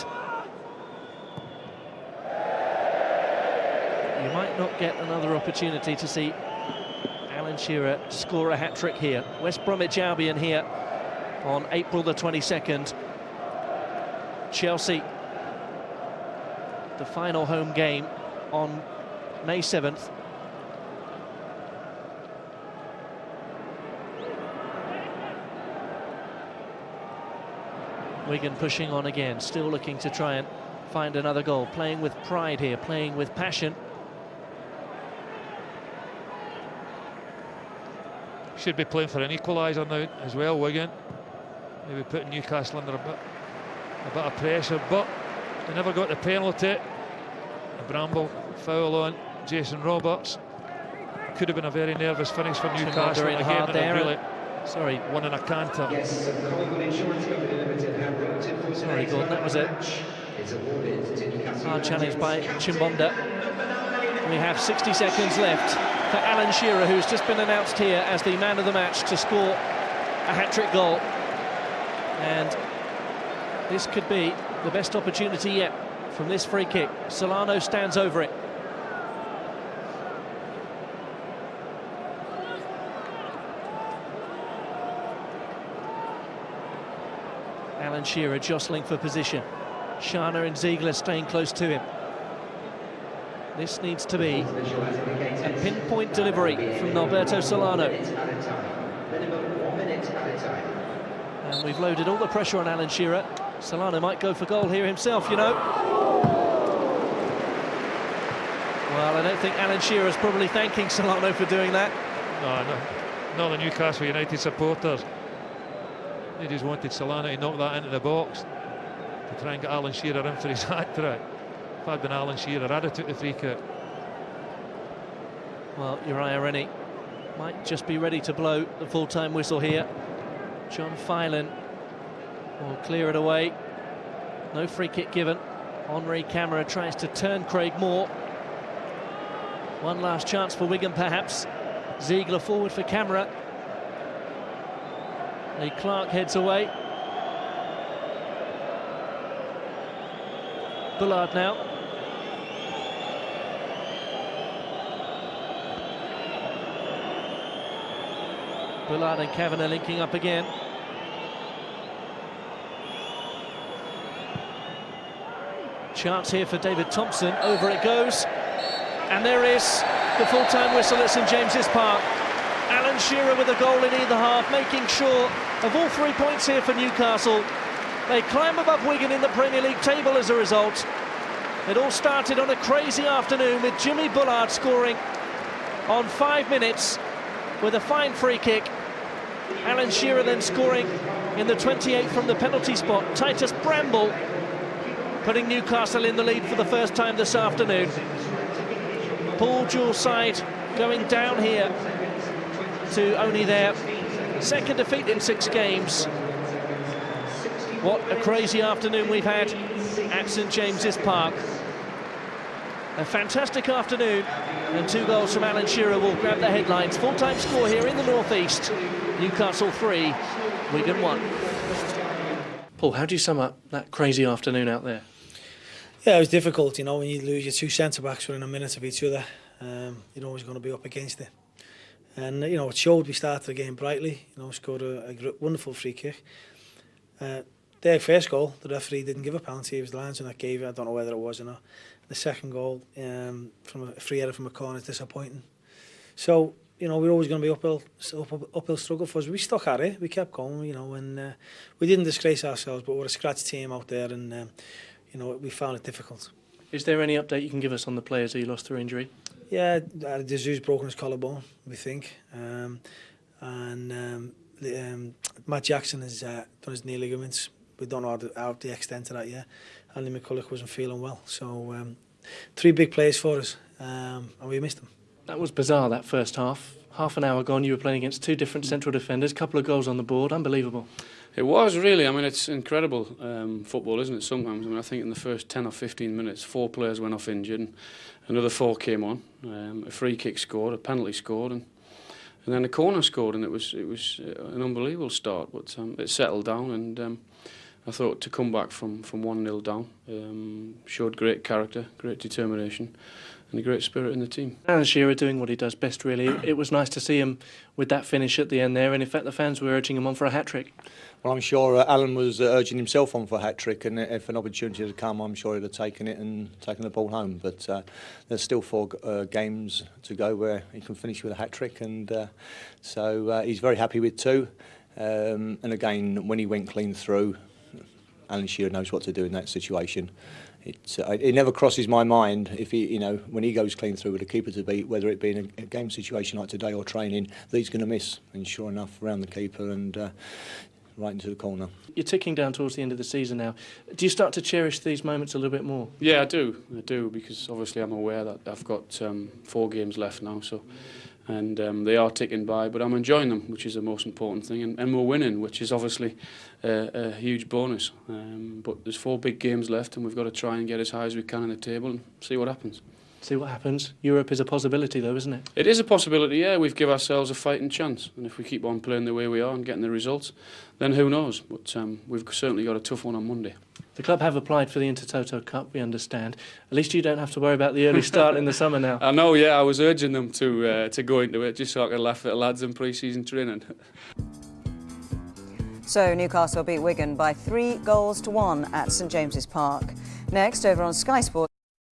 You might not get another opportunity to see Alan Shearer score a hat-trick here. West Bromwich Albion here on April the 22nd. Chelsea, the final home game on May 7th. Wigan pushing on again, still looking to try and find another goal. Playing with pride here, playing with passion. Should be playing for an equaliser now as well, Wigan. Maybe putting Newcastle under a bit of pressure, but they never got the penalty. Bramble foul on Jason Roberts. Could have been a very nervous finish for Newcastle in a game that they really won in a canter. Sorry, Gordon, that was a hard challenge by Chimbonda. We have 60 seconds left for Alan Shearer, who's just been announced here as the man of the match to score a hat-trick goal. And this could be the best opportunity yet from this free kick. Solano stands over it. Alan Shearer jostling for position. Shana and Ziegler staying close to him. This needs to be a pinpoint delivery from Norberto Solano. And we've loaded all the pressure on Alan Shearer. Solano might go for goal here himself, you know. Well, I don't think Alan Shearer is probably thanking Solano for doing that. No, not the Newcastle United supporters. They just wanted Solano to knock that into the box to try and get Alan Shearer in for his hat-trick. If I'd been Alan Shearer, I'd have took the free kick. Well, Uriah Rennie might just be ready to blow the full-time whistle here. John Phelan will clear it away. No free kick given. Henri Camara tries to turn Craig Moore. One last chance for Wigan, perhaps. Ziegler forward for Camara. Lee Clark heads away. Bullard now. Bullard and Kavanagh linking up again. Chance here for David Thompson. Over it goes. And there is the full-time whistle at St James's Park. Alan Shearer with a goal in either half, making sure of all 3 points here for Newcastle. They climb above Wigan in the Premier League table as a result. It all started on a crazy afternoon with Jimmy Bullard scoring on 5 minutes with a fine free kick. Alan Shearer then scoring in the 28th from the penalty spot. Titus Bramble putting Newcastle in the lead for the first time this afternoon. Paul Jewell's side going down here to only their second defeat in 6 games. What a crazy afternoon we've had at St James's Park. A fantastic afternoon, and 2 goals from Alan Shearer will grab the headlines. Full-time score here in the northeast. Newcastle 3, Wigan 1. Paul, how do you sum up that crazy afternoon out there? Yeah, it was difficult, you know, when you lose your 2 centre-backs within a minute of each other. You're always going to be up against it. And, you know, it showed. We started the game brightly, you know, scored a wonderful free kick. Their first goal, the referee didn't give a penalty. It was the linesman that gave it. I don't know whether it was or not. The second goal, from a free header from a corner, is disappointing. So, you know, we're always going to be uphill struggle for us. We stuck at it. We kept going, you know, and we didn't disgrace ourselves, but we're a scratch team out there, and, you know, we found it difficult. Is there any update you can give us on the players who you lost through injury? Yeah, Jesus broken his collarbone, we think. Matt Jackson has done his knee ligaments. We don't know how the extent of that yet. Andy McCulloch wasn't feeling well. So 3 big players for us, and we missed them. That was bizarre, that first half. Half an hour gone, you were playing against 2 different central defenders, a couple of goals on the board, unbelievable. It was really, I mean, it's incredible football, isn't it, sometimes? I mean, I think in the first 10 or 15 minutes, 4 players went off injured, and another 4 came on. A free kick scored, a penalty scored, and then a corner scored, and it was an unbelievable start, but it settled down, and I thought to come back from 1-0 down showed great character, great determination, and a great spirit in the team. Alan Shearer doing what he does best, really. It was nice to see him with that finish at the end there, and in fact the fans were urging him on for a hat-trick. Well, I'm sure Alan was urging himself on for a hat-trick, and if an opportunity had come, I'm sure he'd have taken it and taken the ball home. But there's still 4 games to go where he can finish with a hat-trick, and so he's very happy with 2. And again, when he went clean through, Alan Shearer knows what to do in that situation. It never crosses my mind if he, you know, when he goes clean through with a keeper to beat, whether it be in a game situation like today or training, that he's going to miss. And sure enough, around the keeper and right into the corner. You're ticking down towards the end of the season now. Do you start to cherish these moments a little bit more? Yeah, I do, because obviously I'm aware that I've got 4 games left now, so. And they are ticking by, but I'm enjoying them, which is the most important thing, and we're winning, which is obviously a huge bonus. But there's 4 big games left, and we've got to try and get as high as we can in the table and see what happens. See what happens. Europe is a possibility, though, isn't it? It is a possibility, yeah. We've given ourselves a fighting chance, and if we keep on playing the way we are and getting the results, then who knows? But we've certainly got a tough one on Monday. The club have applied for the Intertoto Cup, we understand. At least you don't have to worry about the early start in the summer now. I know, yeah. I was urging them to go into it just so I could laugh at the lads in pre-season training. So Newcastle beat Wigan by 3 goals to 1 at St James's Park. Next, over on Sky Sports.